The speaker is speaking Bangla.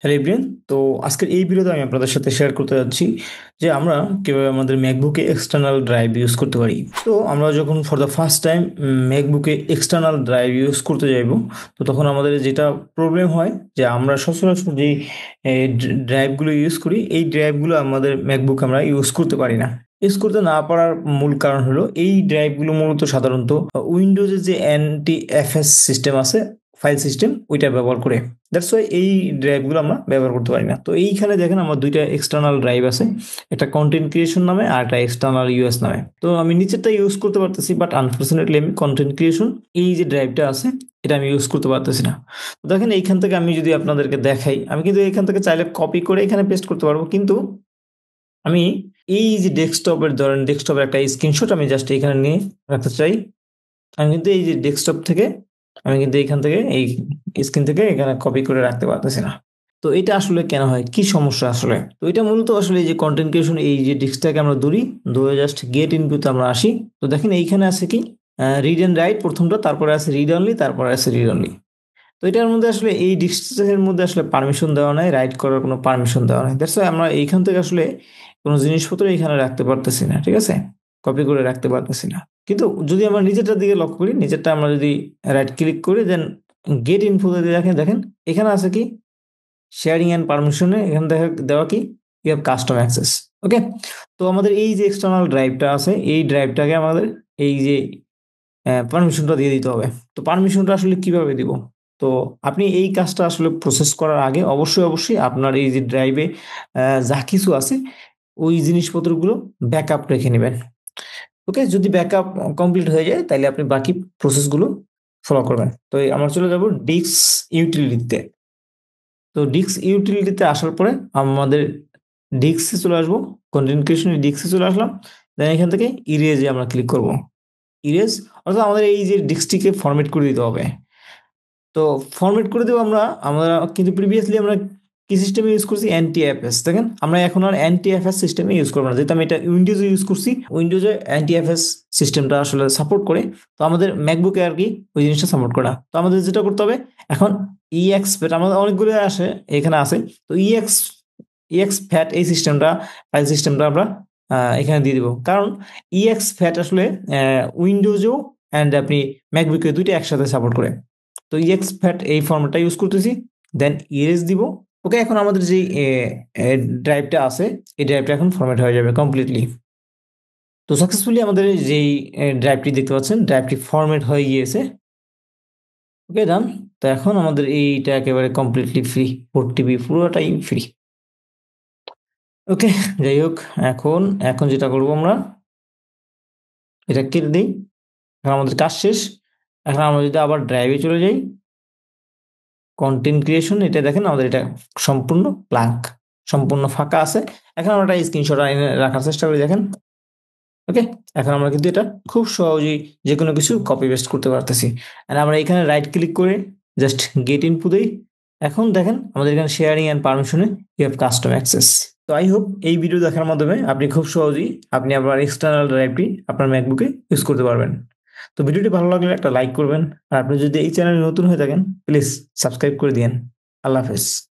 Hello everyone. তো আজকের এই ভিডিওতে আমি আপনাদের সাথে শেয়ার করতে যাচ্ছি যে আমরা কিভাবে আমাদের ম্যাকবুকে এক্সটার্নাল ড্রাইভ ইউজ করতে পারি। তো আমরা যখন ফর দ্য ফার্স্ট টাইম ম্যাকবুকে এক্সটার্নাল ড্রাইভ ইউজ করতে যাইব, তো তখন আমাদের যেটা প্রবলেম হয় যে আমরা সচরাচর যেই ড্রাইভগুলো ইউজ করি, এই ড্রাইভগুলো আমাদের ম্যাকবুক আমরা ইউজ করতে পারি না। ইউজ করতে না পারার মূল কারণ হলো এই ড্রাইভগুলো মূলত সাধারণত উইন্ডোজের যে NTFS সিস্টেম আছে, ফাইল সিস্টেম, ওইটা ব্যবহার করে। দ্যাটস ওয়াই এই ড্রাইভগুলো আমরা ব্যবহার করতে পারি না। তো এইখানে দেখেন আমার দুইটা এক্সটার্নাল ড্রাইভ আছে, একটা কন্টেন্ট ক্রিয়েশন নামে আর একটা এক্সটার্নাল ইউএস নামে। তো আমি নিচেরটা ইউজ করতে পারতেছি, বাট আনফর্চুনেটলি আমি কন্টেন্ট ক্রিয়েশন এই যে ড্রাইভটা আছে এটা আমি ইউজ করতে পারতেছি না। তো দেখেন এইখান থেকে আমি যদি আপনাদেরকে দেখাই, আমি কিন্তু এখান থেকে চাইলে কপি করে এখানে পেস্ট করতে পারবো, কিন্তু আমি এই যে ডেস্কটপের, ধরেন ডেস্কটপের একটা স্ক্রিনশট আমি জাস্ট এখানে নিয়ে রাখতে চাই। আমি কিন্তু এই যে ডেস্কটপ থেকে আমি কিন্তু এইখান থেকে এই স্ক্রিন থেকে এখানে কপি করে রাখতে পারতেছি না। তো এটা আসলে কেন হয়, কি সমস্যা আসলে? তো এটা মূলত আসলে এই যে কন্টেন্ট ক্রিয়েশন, এই যে ডিস্কটাকে আমরা ধরে জাস্ট গেট ইনপুটে আমরা আসি। তো দেখেন এইখানে আছে কি রিড এন্ড রাইট প্রথমটা, তারপরে আছে রিড অনলি, তারপরে আছে রিড অনলি। তো এটার মধ্যে আসলে এই ডিস্কের মধ্যে আসলে পারমিশন দেওয়া নাই, রাইট করার কোনো পারমিশন দেওয়া নাই। দ্যাটস ওয়াই আমরা এইখান থেকে আসলে কোনো জিনিসপত্র এখানে রাখতে পারতেছি না, ঠিক আছে? কপি করে রাখতে পারতেছি না। কিন্তু যদি আমরা নিচেরটার দিকে লক্ষ্য করি, নিচেরটা আমরা যদি রাইট ক্লিক করি, দেন গেট ইনফো যদি দেখেন, দেখেন এখানে আছে কি শেয়ারিং এন্ড পারমিশনে, এখানে দেওয়া কি ইউ হ্যাভ কাস্টম অ্যাক্সেস। ওকে, তো আমাদের এই যে এক্সটার্নাল ড্রাইভটা আছে, এই ড্রাইভটাকে আমাদের এই যে পারমিশনটা দিয়ে দিতে হবে। তো পারমিশনটা আসলে কিভাবে দিব? তো আপনি এই কাজটা আসলে প্রসেস করার আগে অবশ্যই আপনার এই যে ড্রাইভে যা কিছু আছে ওই জিনিসপত্রগুলো ব্যাকআপ রেখে নেবেন। ওকে, যদি ব্যাকআপ কমপ্লিট হয়ে যায় তাহলে আপনি বাকি প্রসেসগুলো ফলো করবেন। তো আমরা চলে যাব ডিস্ক ইউটিলিটিতে। তো ডিস্ক ইউটিলিটিতে আসার পরে আমাদের ডিস্কে চলে আসবো, কন্টেন্ট ক্রিয়েশনের ডিস্কে চলে আসলাম। দেন এখান থেকে ইরেজে আমরা ক্লিক করব। ইরেজ অর্থাৎ আমাদের এই যে ডিস্কটিকে ফরম্যাট করে দিতে হবে। তো ফরম্যাট করে দেবো আমরা কিন্তু প্রিভিয়াসলি আমরা কি সিস্টেমে ইউজ করছি? NTFS। দেখেন আমরা এখন আর NTFS সিস্টেমে ইউজ করবো না, যেহেতু আমি এটা উইন্ডোজে ইউজ করছি। উইন্ডোজে NTFS সিস্টেমটা আসলে সাপোর্ট করে, তো আমাদের ম্যাকবুকে আর কি ওই জিনিসটা সাপোর্ট করে না। তো আমাদের যেটা করতে হবে এখন, EXFAT আমাদের অনেকগুলো আসে, এখানে আছে। তো EXFAT এই সিস্টেমটা, ফাইল সিস্টেমটা আমরা এখানে দিয়ে দিব, কারণ EXFAT আসলে উইন্ডোজেও অ্যান্ড আপনি ম্যাকবুকে দুইটা একসাথে সাপোর্ট করে। তো EXFAT এই ফরম্যাটটা ইউজ করতেছি, দেন ইরেজ দিব। ওকে, এখন আমাদের যে ড্রাইভটা আছে, এই ড্রাইভটা এখন ফরম্যাট হয়ে যাবে কমপ্লিটলি। তো সাকসেসফুলি আমাদের যেই ড্রাইভটি দেখতে পাচ্ছেন, ড্রাইভটি ফরম্যাট হয়ে গিয়েছে। ওকে, ডান। তো এখন আমাদের এইটা একেবারে কমপ্লিটলি ফ্রি, 4 TB পুরোটাই ফ্রি। ওকে, যাই হোক, এখন এখন যেটা করবো আমরা এটা কেটে দিই। এখন আমাদের কাজ শেষ। এখন আমরা যদি আবার ড্রাইভে চলে যাই, কন্টেন্ট ক্রিয়েশন, এটা দেখেন আমাদের এটা সম্পূর্ণ ব্ল্যাঙ্ক, সম্পূর্ণ ফাঁকা আছে। এখন আমরা একটা স্ক্রিনশট রাখার চেষ্টা করি, দেখেন। ওকে, এখন আমরা কিন্তু এটা খুব সহজেই যে কোনো কিছু কপি পেস্ট করতে পারতেছি। আর আমরা এখানে রাইট ক্লিক করে জাস্ট গেট ইনপুট দেই। এখন দেখেন আমাদের এখানে শেয়ারিং অ্যান্ড পারমিশনে ইউ হ্যাভ কাস্টম অ্যাক্সেস। তো আই হোপ এই ভিডিও দেখার মাধ্যমে আপনি খুব সহজেই আপনি আপনার এক্সটার্নাল ড্রাইভটি আপনার ম্যাকবুকে ইউজ করতে পারবেন। তো ভিডিওটি ভালো লাগলে একটা লাইক করবেন, আর আপনি যদি এই চ্যানেলে নতুন হয়ে থাকেন প্লিজ সাবস্ক্রাইব করে দিন। আল্লাহ হাফেজ।